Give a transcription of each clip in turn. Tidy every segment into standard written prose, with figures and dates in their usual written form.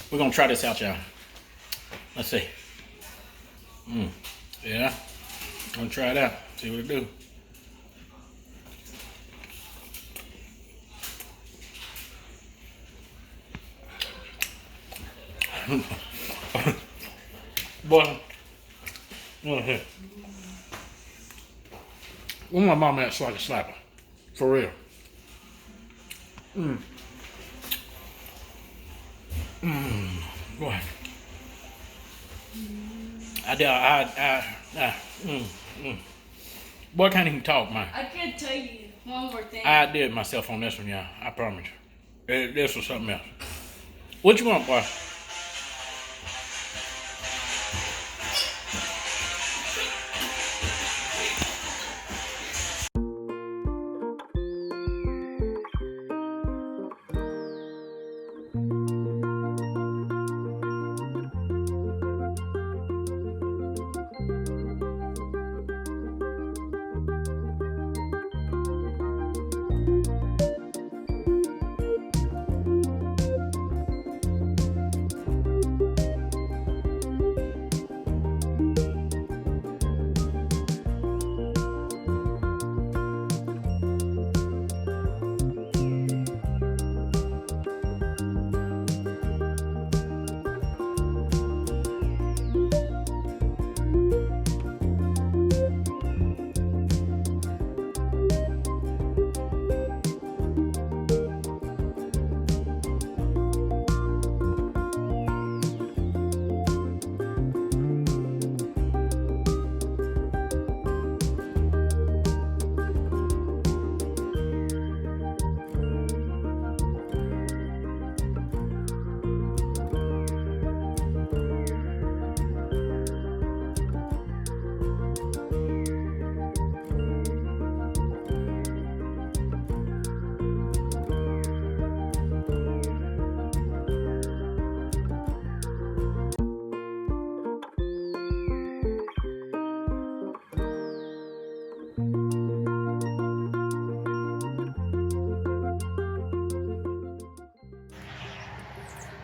We're gonna try this out, y'all. Let's see. Yeah. Gonna try it out. See what it do. Boy, look here. Where my mom at so I can slap her? For real. Boy. Boy, I can't even talk, man. I can't tell you one more thing. I did myself on this one, y'all. I promise you. This was something else. What you want, boy?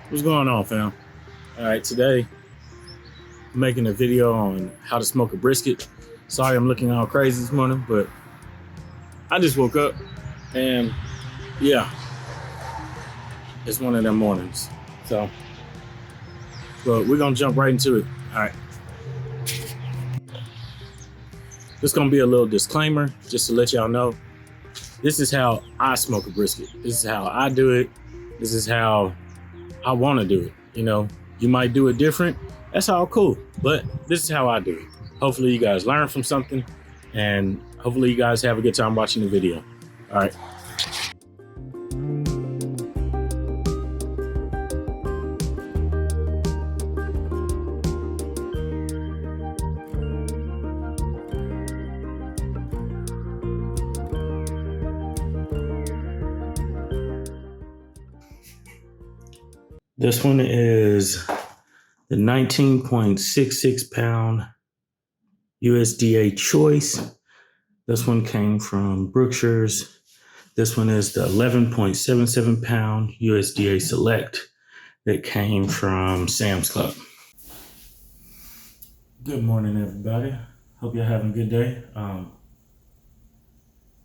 What's going on, fam? All right, today I'm making a video on how to smoke a brisket. Sorry I'm looking all crazy this morning, but I just woke up and yeah, it's one of them mornings. So, but we're gonna jump right into it. All right. This gonna be a little disclaimer just to let y'all know. This is how I smoke a brisket. This is how I do it. This is how I want to do it. You know, you might do it different. That's all cool. But this is how I do it. Hopefully you guys learn from something and hopefully you guys have a good time watching the video. All right. This one is the 19.66 pound USDA choice. This one came from Brookshire's. This one is the 11.77 pound USDA select that came from Sam's Club. Good morning, everybody. Hope you're having a good day.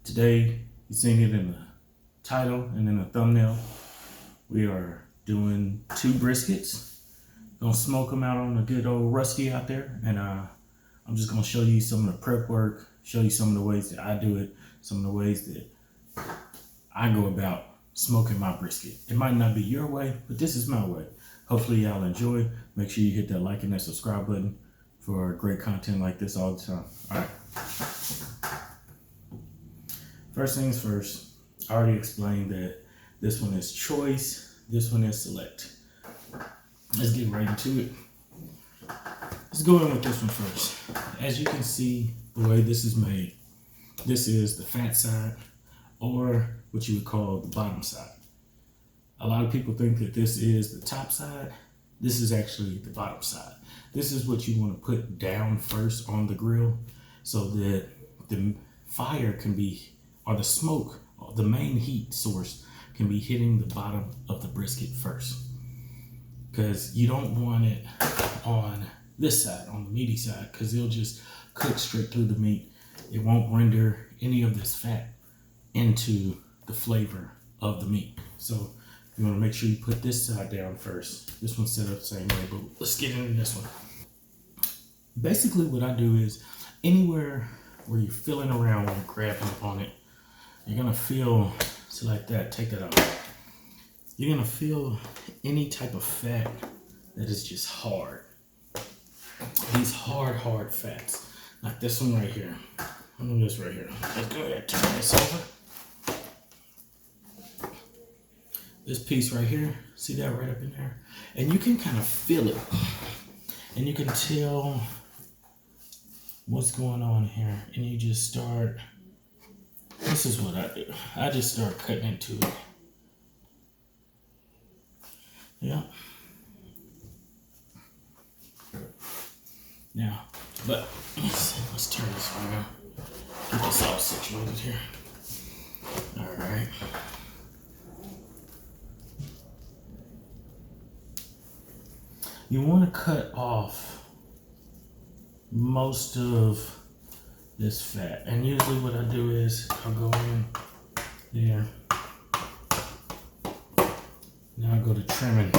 Today, you've seen it in the title and in the thumbnail. We are doing 2 briskets. Gonna smoke them out on a good old rusty out there, and I'm just gonna show you some of the prep work, show you some of the ways that I do it, some of the ways that I go about smoking my brisket. It might not be your way, but this is my way. Hopefully y'all enjoy. Make sure you hit that like and that subscribe button for great content like this all the time. All right. First things first, I already explained that this one is choice. This one is select. Let's get right into it. Let's go in with this one first. As you can see, the way this is made, this is the fat side, or what you would call the bottom side. A lot of people think that this is the top side. This is actually the bottom side. This is what you want to put down first on the grill so that the fire can be, or the smoke, or the main heat source can be hitting the bottom of the brisket first. because you don't want it on this side, on the meaty side, because it'll just cook straight through the meat. It won't render any of this fat into the flavor of the meat. So you want to make sure you put this side down first. This one's set up the same way, but let's get into this one. Basically what I do is anywhere where you're feeling around when you're grabbing on it, you're gonna feel, so like that, take that out. You're gonna feel any type of fat that is just hard. These hard fats. Like this one right here. This right here. Let's go ahead and turn this over. This piece right here, see that right up in there? And you can kind of feel it. And you can tell what's going on here. And you just start, this is what I do. I just start cutting into it. Yeah. Now, but let's turn this around. Get this all situated here. All right. You want to cut off most of this fat. And usually what I do is I'll go in there. Now I go to trimming.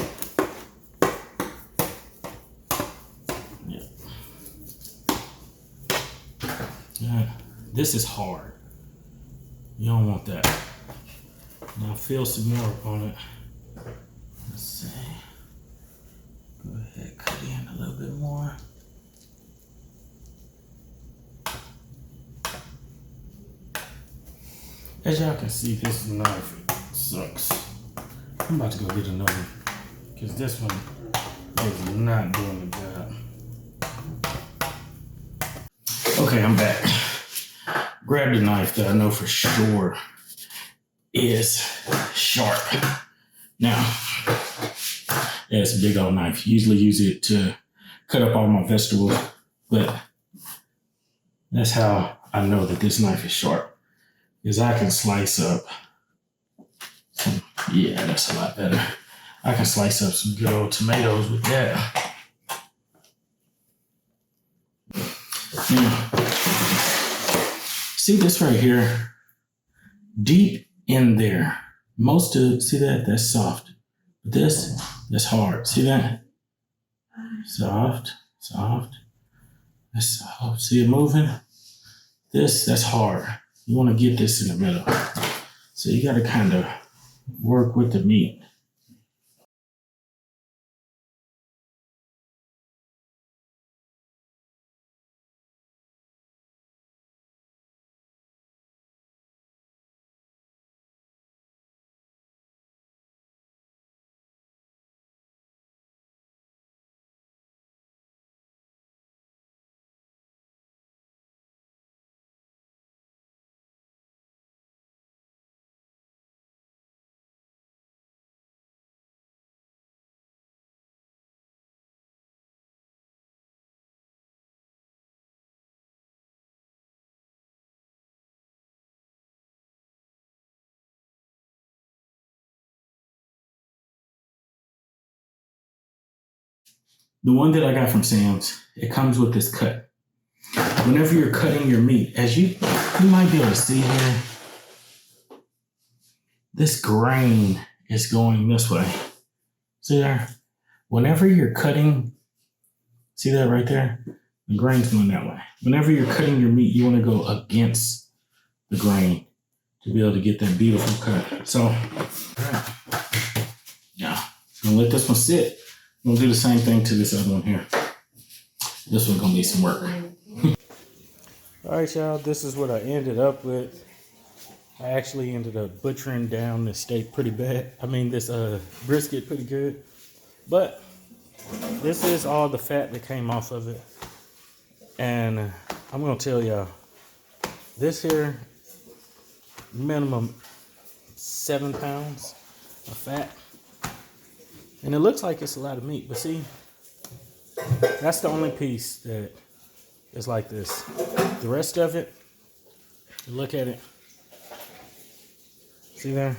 Yeah. This is hard. You don't want that. Now feel some more up on it. Let's see. Go ahead, cut in a little bit more. As y'all can see, this knife sucks. I'm about to go get another one because this one is not doing the job. Okay, I'm back. Grab the knife that I know for sure is sharp. Now, it's a big old knife. Usually use it to cut up all my vegetables, but that's how I know that this knife is sharp, is I can slice up some, yeah, that's a lot better. I can slice up some good old tomatoes with that. Now, see this right here? Deep in there. Most of, see that? That's soft. But this, that's hard. See that? Soft, soft. That's soft. See it moving? This, that's hard. You want to get this in the middle. So you got to kind of work with the meat. The one that I got from Sam's, it comes with this cut. Whenever you're cutting your meat, as you might be able to see here, this grain is going this way. See there? Whenever you're cutting, see that right there? The grain's going that way. Whenever you're cutting your meat, you want to go against the grain to be able to get that beautiful cut. So, all right. Yeah, I'm gonna let this one sit. I'm gonna do the same thing to this other one here. This one's gonna need some work. All right, y'all, this is what I ended up with. I actually ended up butchering down this steak pretty bad. I mean, this brisket pretty good. But this is all the fat that came off of it. And I'm gonna tell y'all, this here, minimum 7 pounds of fat. And it looks like it's a lot of meat, but see, that's the only piece that is like this. The rest of it, look at it. See there?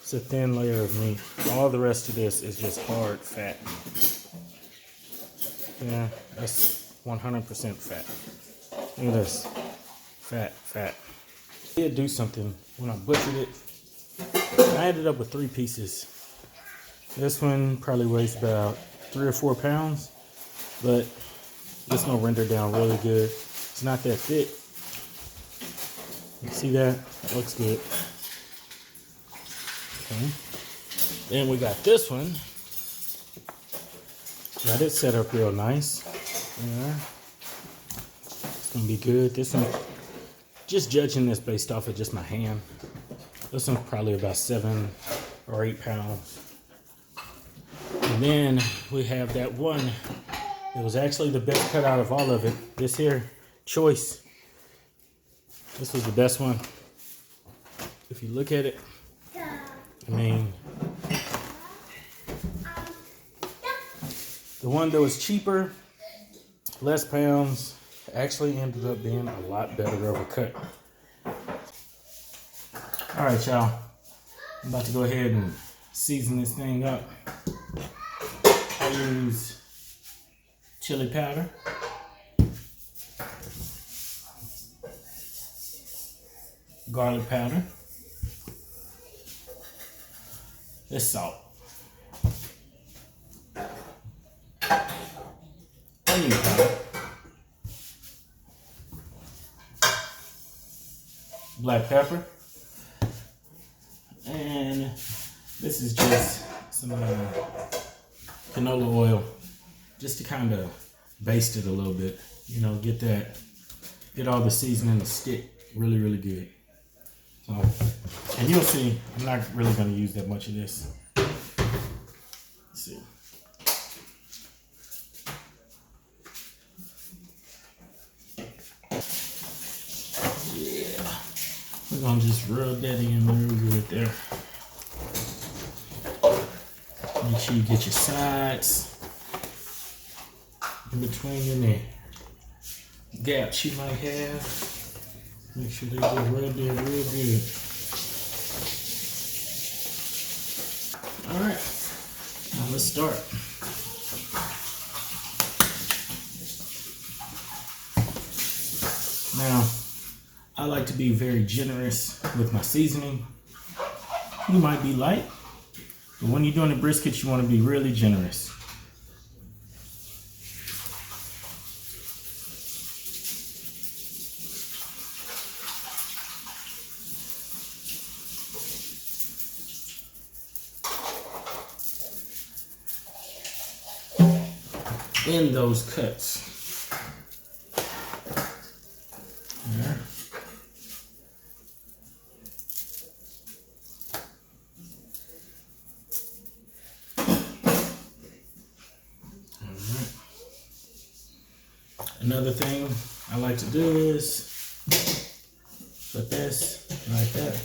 It's a thin layer of meat. All the rest of this is just hard fat. Yeah, that's 100% fat. Look at this. Fat, fat. I did do something when I butchered it. I ended up with 3 pieces. This one probably weighs about 3 or 4 pounds, but it's gonna render down really good. It's not that thick. You see that? That looks good. Okay. Then we got this one. Got it set up real nice. Yeah. It's gonna be good. This one, just judging this based off of just my hand, this one's probably about 7 or 8 pounds. And then we have that one. It was actually the best cut out of all of it. This here, choice. This was the best one. If you look at it, I mean, the one that was cheaper, less pounds, actually ended up being a lot better of a cut. All right, y'all. I'm about to go ahead and season this thing up. I use chili powder, garlic powder, this salt, onion powder, black pepper, and this is just some canola oil, just to kind of baste it a little bit. You know, get all the seasoning to stick really, really good. So, and you'll see, I'm not really going to use that much of this. Let's see. Yeah. We're going to just rub that in real good there. Make sure you get your sides in between any gaps you might have. Make sure they get rubbed in real good. All right, now let's start. Now, I like to be very generous with my seasoning. You might be light, but when you're doing the brisket, you want to be really generous. In those cuts. There. Alright. Another thing I like to do is put this like that.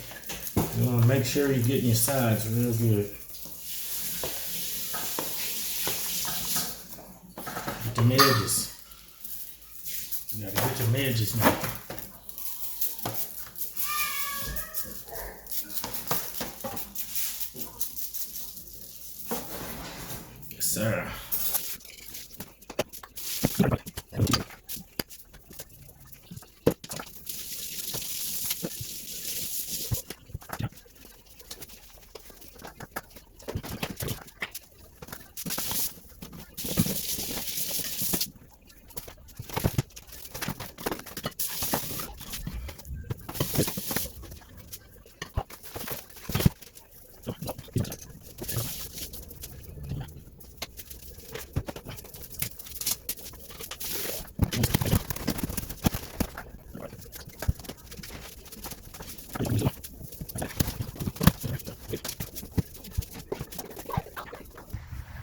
You want to make sure you're getting your sides real good. Them edges. You gotta get them edges now. Yes, sir.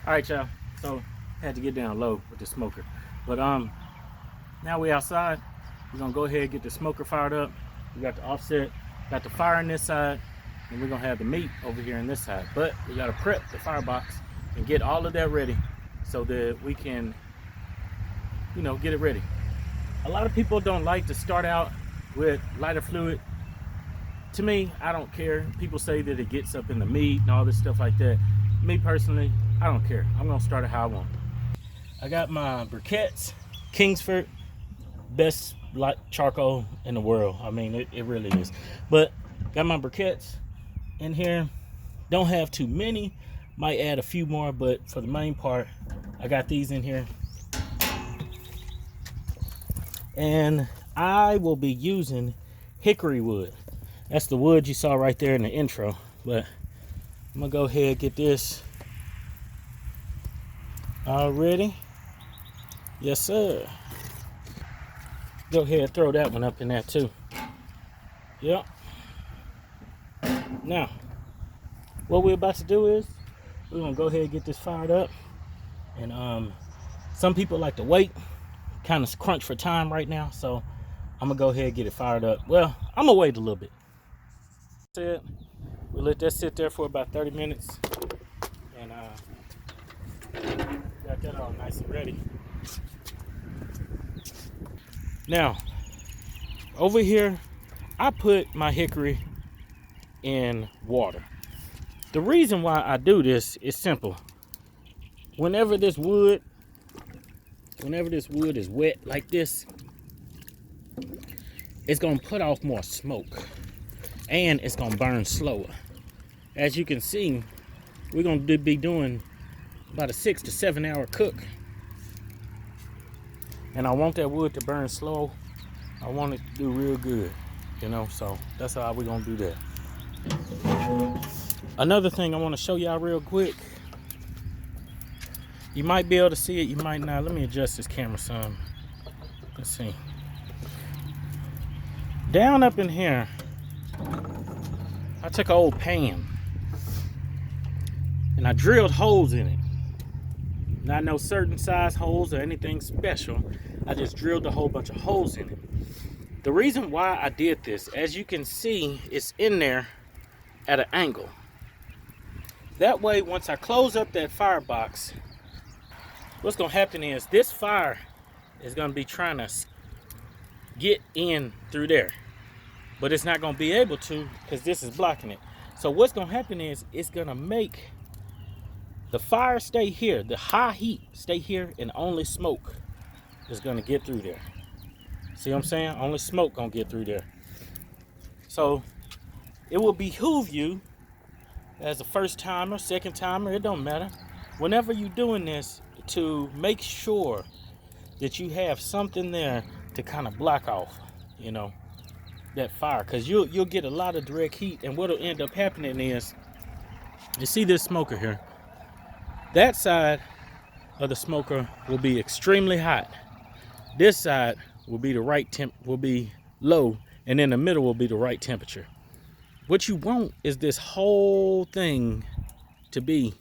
All right, y'all. So had to get down low with the smoker, but now we outside. We're gonna go ahead and get the smoker fired up. We got the offset, got the fire on this side, and we're gonna have the meat over here on this side. But we gotta prep the firebox and get all of that ready so that we can, you know, get it ready. A lot of people don't like to start out with lighter fluid to me, I don't care. People say that it gets up in the meat and all this stuff like that. Me personally, I don't care. I'm gonna start it how I want. I got my briquettes, Kingsford, best like charcoal in the world. I mean, it really is. But got my briquettes in here. Don't have too many. Might add a few more, but for the main part, I got these in here. And I will be using hickory wood. That's the wood you saw right there in the intro. But I'm gonna go ahead and get this all ready. Yes, sir. Go ahead and throw that one up in there too. Yep. Now, what we're about to do is we're gonna go ahead and get this fired up. And some people like to wait, kind of crunch for time right now, so I'm gonna go ahead and get it fired up. Well, I'm gonna wait a little bit. We'll let that sit there for about 30 minutes, and got that all nice and ready. Now, over here, I put my hickory in water. The reason why I do this is simple. Whenever this wood is wet like this, it's gonna put off more smoke and it's gonna burn slower. As you can see, we're gonna be doing about a 6 to 7 hour cook. And I want that wood to burn slow. I want it to do real good, you know, so that's how we're gonna do that. Another thing I want to show y'all real quick. You might be able to see it, you might not. Let me adjust this camera some. Let's see. Down up in here, I took an old pan and I drilled holes in it. Not no certain size holes or anything special. I just drilled a whole bunch of holes in it. The reason why I did this, as you can see, it's in there at an angle. That way, once I close up that firebox, what's gonna happen is this fire is gonna be trying to get in through there, but it's not gonna be able to because this is blocking it. So what's gonna happen is it's gonna make the fire stay here, the high heat stay here, and only smoke is gonna get through there. See what I'm saying? Only smoke gonna get through there. So it will behoove you as a first timer, second timer, it don't matter. Whenever you're doing this, to make sure that you have something there to kind of block off, you know, that fire, because you'll get a lot of direct heat, and what'll end up happening is, you see this smoker here, that side of the smoker will be extremely hot. This side will be the right temp, will be low, and in the middle will be the right temperature. What you want is this whole thing to be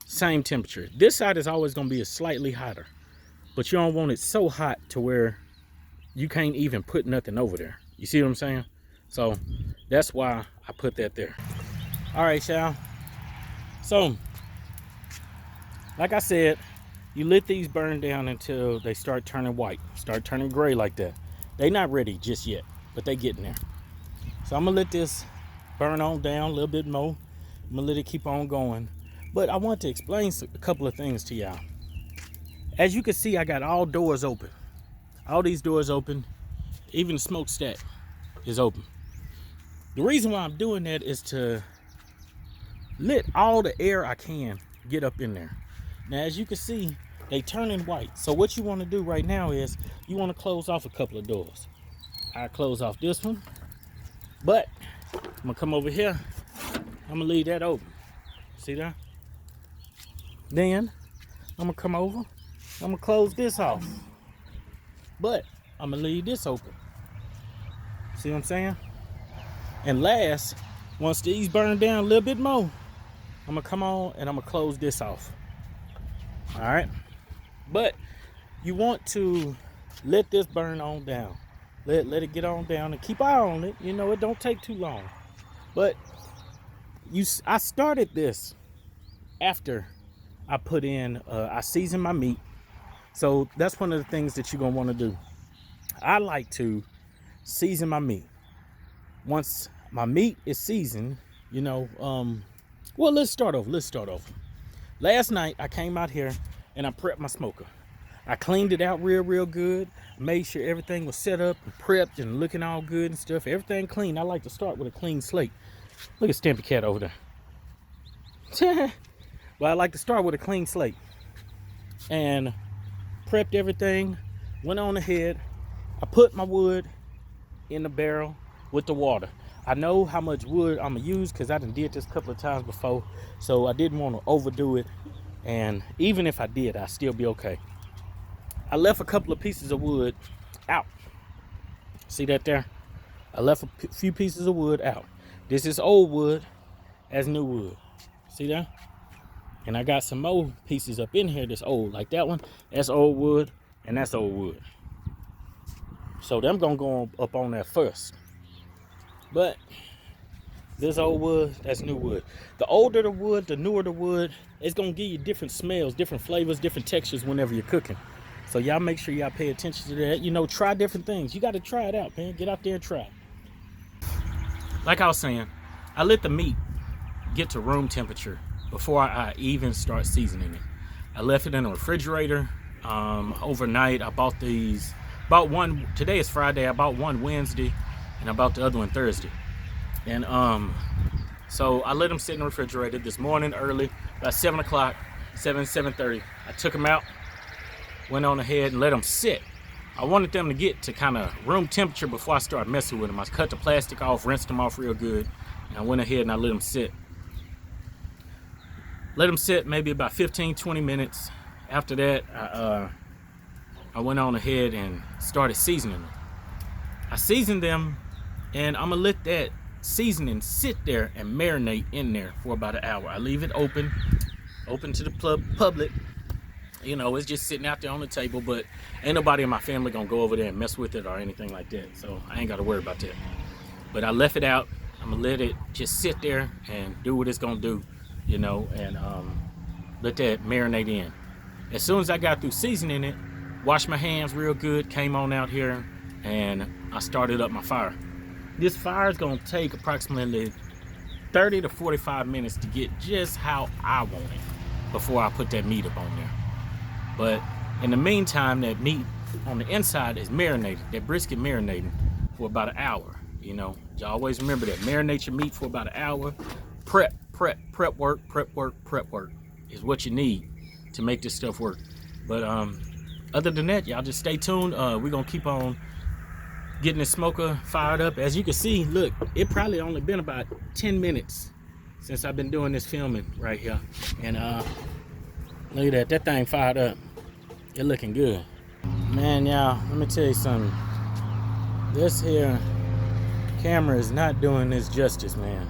same temperature. This side is always going to be a slightly hotter, but you don't want it so hot to where you can't even put nothing over there. You see what I'm saying? So that's why I put that there. All right, y'all. So like I said, you let these burn down until they start turning white, start turning gray like that. They're not ready just yet, but they getting there. So I'm gonna let this burn on down a little bit more. I'm gonna let it keep on going. But I want to explain a couple of things to y'all. As you can see, I got all doors open. All these doors open. Even the smokestack is open. The reason why I'm doing that is to let all the air I can get up in there. Now, as you can see, they turning white. So what you want to do right now is you want to close off a couple of doors. I close off this one, but I'm gonna come over here. I'm gonna leave that open. See that? Then I'm gonna come over. I'm gonna close this off, but I'm gonna leave this open. See what I'm saying? And last, once these burn down a little bit more, I'm gonna come on and I'm gonna close this off. All right, but you want to let this burn on down. Let it get on down and keep eye on it. You know, it don't take too long. But I started this after I put in, I seasoned my meat. So that's one of the things that you're gonna want to do. I like to season my meat. Once my meat is seasoned, you know. Well, let's start over. Last night, I came out here and I prepped my smoker. I cleaned it out real good. Made sure everything was set up and prepped and looking all good and stuff. Everything clean. I like to start with a clean slate. Look at Stampy Cat over there. Well, I like to start with a clean slate. And prepped everything. Went on ahead. I put my wood in the barrel with the water. I know how much wood I'm gonna use because I done did this a couple of times before. So I didn't want to overdo it. And even if I did, I'd still be okay. I left a couple of pieces of wood out. See that there? I left a few pieces of wood out. This is old wood as new wood. See that? And I got some more pieces up in here that's old. Like that one, that's old wood, and that's old wood. So them gonna go up on there first. But this old wood, that's new wood. The older the wood, the newer the wood, it's gonna give you different smells, different flavors, different textures whenever you're cooking. So y'all make sure y'all pay attention to that. You know, try different things. You got to try it out, man. Get out there and try it. Like I was saying, I let the meat get to room temperature before I even start seasoning it. I left it in the refrigerator overnight. I bought these, bought one, today is Friday. I bought one Wednesday and I bought the other one Thursday. And so I let them sit in the refrigerator this morning early, about 7 o'clock, 7:30. I took them out. Went on ahead and let them sit. I wanted them to get to kind of room temperature before I started messing with them. I cut the plastic off, rinsed them off real good, and I went ahead and I let them sit. Let them sit maybe about 15-20 minutes. After that, I went on ahead and started seasoning them. I seasoned them, and I'm gonna let that seasoning sit there and marinate in there for about an hour. I leave it open to the public. You know, it's just sitting out there on the table, but ain't nobody in my family gonna go over there and mess with it or anything like that. So I ain't gotta worry about that. But I left it out. I'm gonna let it just sit there and do what it's gonna do, you know, and let that marinate in. As soon as I got through seasoning it, washed my hands real good, came on out here, and I started up my fire. This fire is gonna take approximately 30 to 45 minutes to get just how I want it before I put that meat up on there. But in the meantime, that meat on the inside is marinated, that brisket marinating for about an hour. You know, you always remember that. Marinate your meat for about an hour. Prep work is what you need to make this stuff work. But other than that, y'all just stay tuned. We're gonna keep on getting the smoker fired up. As you can see, look, it probably only been about 10 minutes since I've been doing this filming right here. And look at that thing fired up. It looking good. Man, y'all, let me tell you something. This here camera is not doing this justice, man.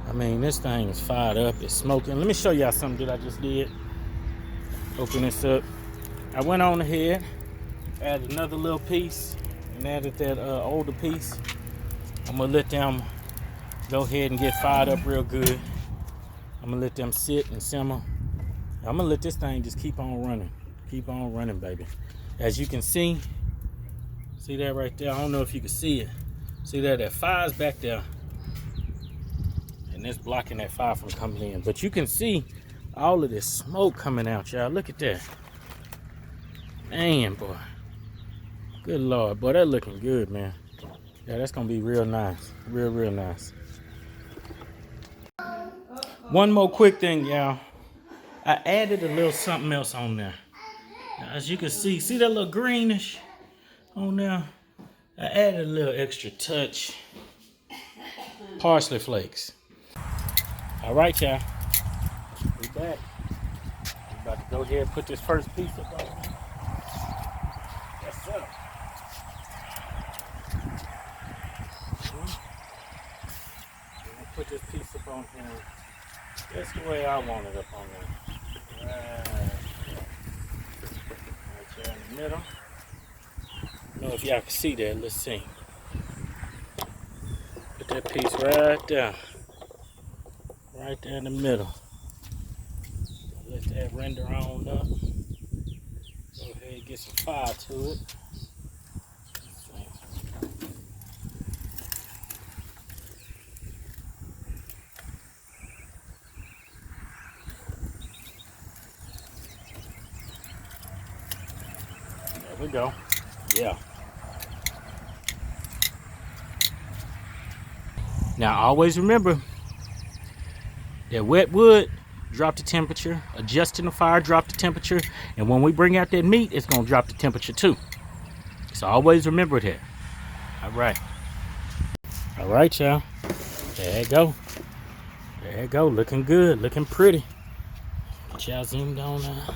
I mean, this thing is fired up. It's smoking. Let me show y'all something that I just did. Open this up. I went on ahead, added another little piece, and added that older piece. I'm gonna let them go ahead and get fired up real good. I'm gonna let them sit and simmer. I'm gonna let this thing just keep on running. Keep on running, baby. As you can see that right there? I don't know if you can see it. See that fire's back there. And it's blocking that fire from coming in. But you can see all of this smoke coming out, y'all. Look at that. Man, boy. Good Lord, boy, that looking good, man. Yeah, that's gonna be real nice. Real nice. One more quick thing, y'all. I added a little something else on there. Now, as you can see that little greenish on there? I added a little extra touch. Parsley flakes. All right, y'all. We back. We about to go ahead and put this first piece up on here. Yes, sir. Put this piece up on here. That's the way I want it up on there. Right there in the middle. I don't know if y'all can see that. Let's see. Put that piece right there. Right there in the middle. Let that render on up. Go ahead and get some fire to it. we go. Yeah. Now always remember that wet wood, drop the temperature, adjusting the fire, drop the temperature, and when we bring out that meat, it's gonna drop the temperature too. So always remember that. All right, y'all. There you go. There you go. Looking good, looking pretty. Get y'all zoomed on now.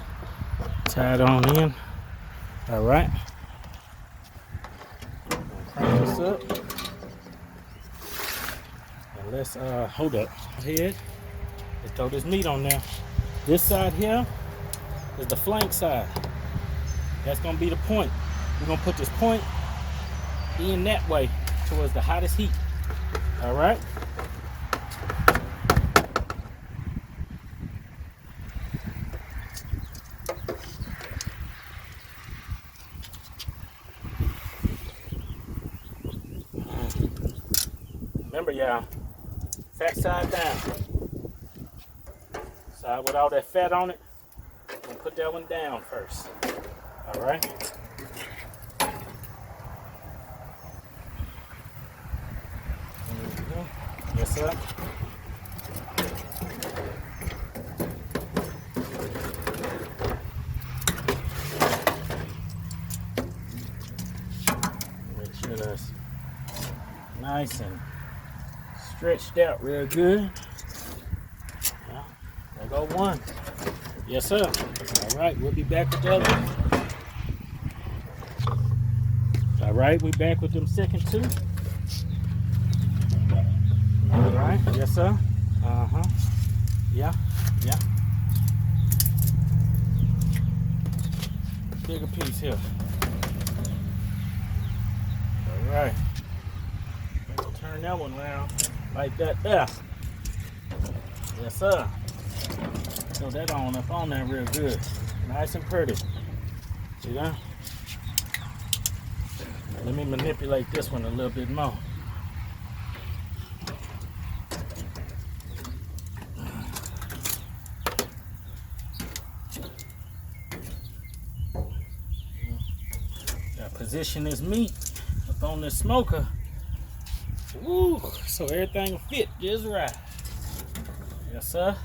Tie it on in. All right. Crank this up. And let's hold up. Head. Let's throw this meat on there. This side here is the flank side. That's gonna be the point. We're gonna put this point in that way towards the hottest heat. All right. Remember, y'all, fat side down. Side with all that fat on it. I'm gonna put that one down first. All right. Yes, sir. Make sure that's nice and stretched out real good. Yeah, there go one. Yes, sir. All right, we'll be back with the other one. All right, we back with them second two. All right, yes, sir. Uh-huh. Yeah, yeah. Bigger piece here. All right. We'll turn that one around like that there. Yes, sir. Throw that on up on there real good. Nice and pretty. See that? Let me manipulate this one a little bit more. Now position this meat up on this smoker. Woo! So everything will fit just right. Yes, sir.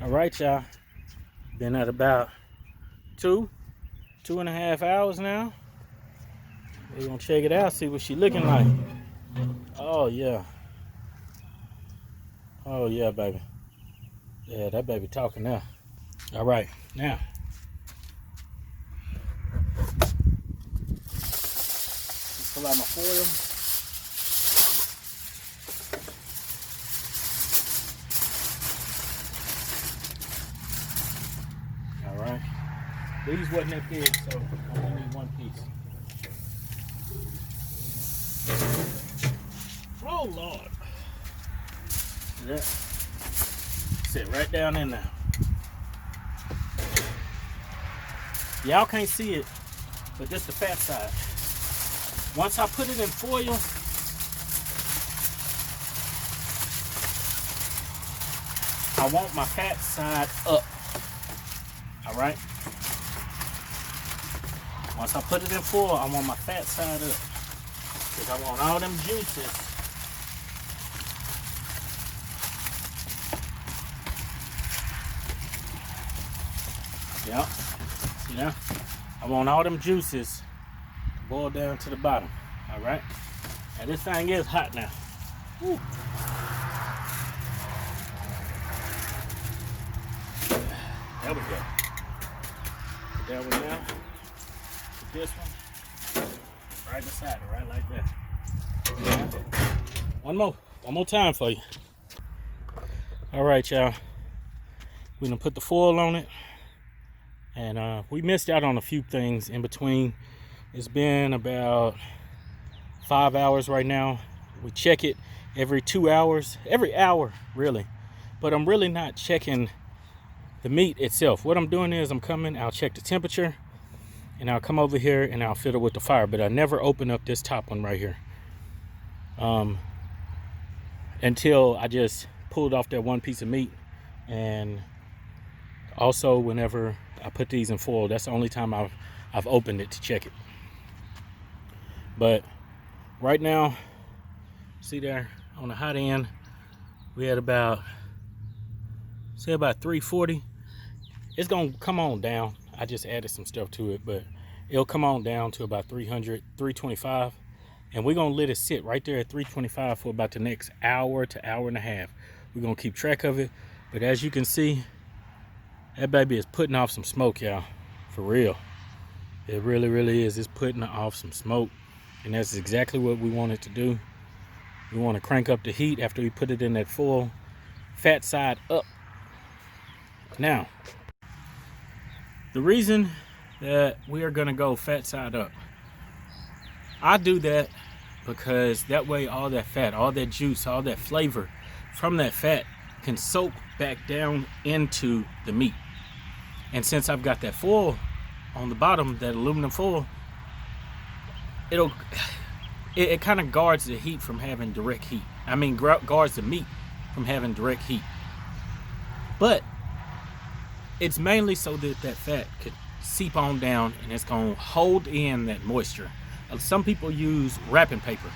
All right, y'all. Been at about 2.5 hours now. We're gonna check it out, see what she looking like. Oh yeah. Oh yeah, baby. Yeah, that baby talking now. All right, now. Pull out my foil. All right. These wasn't that big, so I only need one piece. Oh Lord. See that? Sit right down in there. Y'all can't see it, but this is the fat side. Once I put it in foil, I want my fat side up. All right. Once I put it in foil, I want my fat side up. Because I want all them juices yep. See now? I want all them juices to boil down to the bottom. All right. And this thing is hot now. Woo. There we go. Put that one down. Put this one right beside it, right like that. One more time for you. All right, y'all. We're gonna put the foil on it. And we missed out on a few things in between. It's been about 5 hours right now. We check it every 2 hours, every hour really. But I'm really not checking the meat itself. What I'm doing is I'll check the temperature, and I'll come over here and I'll fiddle with the fire, but I never open up this top one right here until I just pulled off that one piece of meat. And also whenever I put these in foil, that's the only time I've opened it to check it. But right now, see there on the hot end, we had about 340. It's gonna come on down. I just added some stuff to it, but it'll come on down to about 300, 325. And we're gonna let it sit right there at 325 for about the next hour to hour and a half. We're gonna keep track of it. But as you can see, that baby is putting off some smoke, y'all. For real. It really, really is. It's putting off some smoke. And that's exactly what we want it to do. We want to crank up the heat after we put it in that full fat side up. Now, the reason that we are gonna go fat side up, I do that because that way all that fat, all that juice, all that flavor from that fat can soak back down into the meat. And since I've got that foil on the bottom, that aluminum foil, it kind of guards the heat from having direct heat. I mean, guards the meat from having direct heat. But it's mainly so that that fat could seep on down and it's gonna hold in that moisture. Some people use wrapping paper.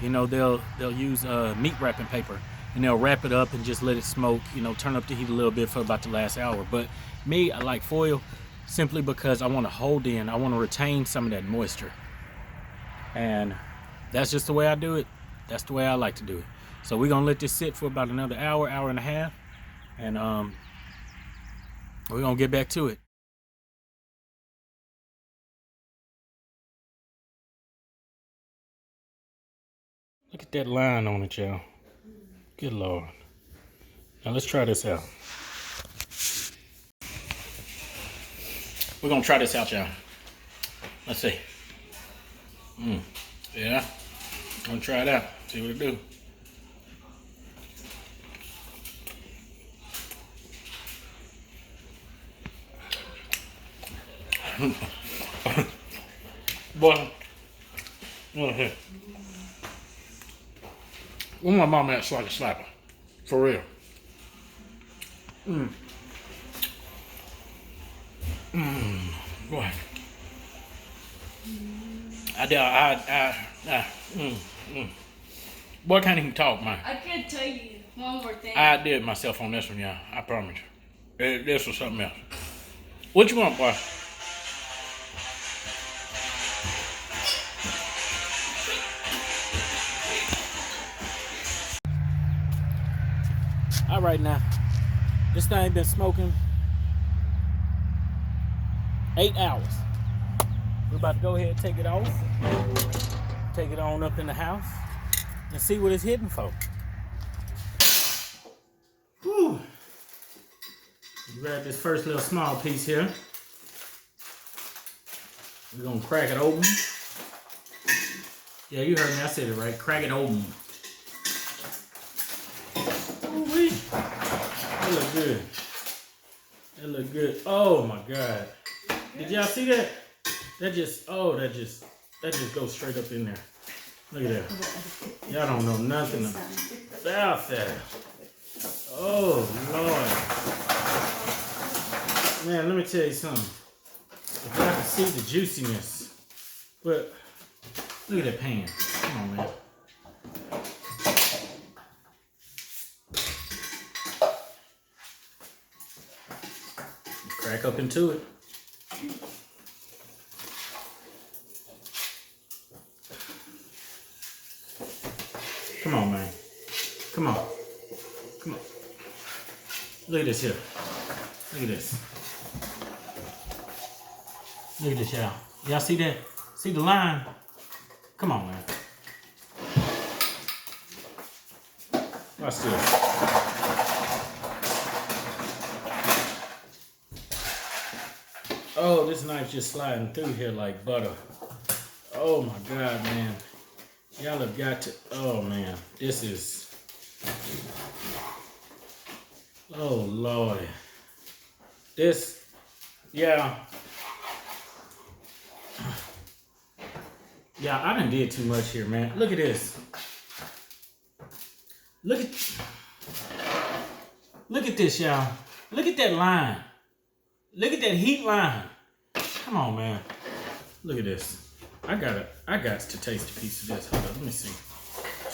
You know, they'll use meat wrapping paper, and they'll wrap it up and just let it smoke, you know, turn up the heat a little bit for about the last hour. But me, I like foil simply because I want to hold in, I want to retain some of that moisture. And that's just the way I do it. That's the way I like to do it. So we're gonna let this sit for about another hour, hour and a half, and we're gonna get back to it. Look at that line on it, y'all. Good Lord. Now let's try this out. We're gonna try this out, y'all. Let's see. Yeah. I'm gonna try it out. See what it do. Boy, look here. Where my mom at so I can slap her? For real. Boy. Boy, I can't even talk, man. I could tell you one more thing. I did myself on this one, y'all. I promise you. This was something else. What you want, boy? All right, now. This thing been smoking 8 hours. We're about to go ahead and take it off. Take it on up in the house and see what it's hitting for. Whew. Grab this first little small piece here. We're gonna crack it open. Yeah, you heard me, I said it right. Crack it open. Ooh-wee. That look good. That look good. Oh my God. Did y'all see that? That just goes straight up in there. Look at that. Y'all don't know nothing about that. Oh Lord. Man, let me tell you something. If y'all can see the juiciness. But look at that pan. Come on, man. Crack up into it. Come on, man. Come on. Come on. Look at this here. Look at this. Look at this, y'all. Y'all see that? See the line? Come on, man. Watch this. Oh, this knife's just sliding through here like butter. Oh my God, man. Y'all have got to, oh man, this is, oh Lord. This, yeah. Yeah, I done did too much here, man. Look at this. Look at this, y'all. Look at that line. Look at that heat line. Come on, man. Look at this. I got to taste a piece of this. Hold on, let me see.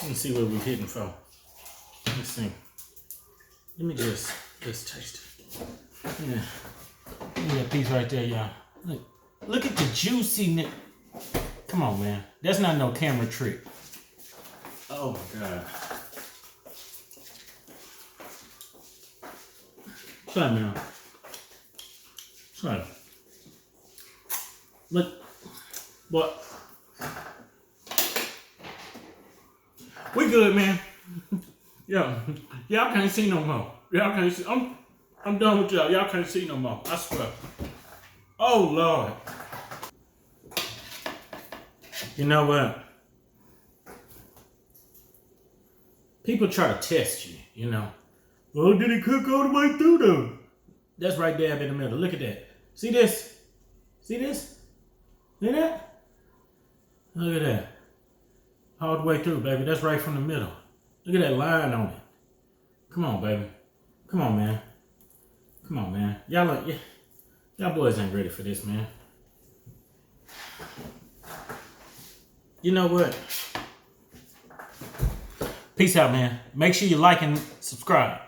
Let me see what we're hitting for. Let me see. Let me just taste it. Yeah. Look at that piece right there, y'all. Look at the juiciness. Come on, man. That's not no camera trick. Oh my God. Try, man. Try. Look. What? We good, man. Yeah. Y'all can't see no more. Y'all can't see. I'm done with y'all. Y'all can't see no more. I swear. Oh, Lord. You know what? People try to test you, you know. Oh, did it cook all the way through though? That's right there in the middle. Look at that. See this? See this? See that? Look at that. All the way through, baby. That's right from the middle. Look at that line on it. Come on, baby. Come on, man. Come on, man. Y'all boys ain't ready for this, man. You know what? Peace out, man. Make sure you like and subscribe.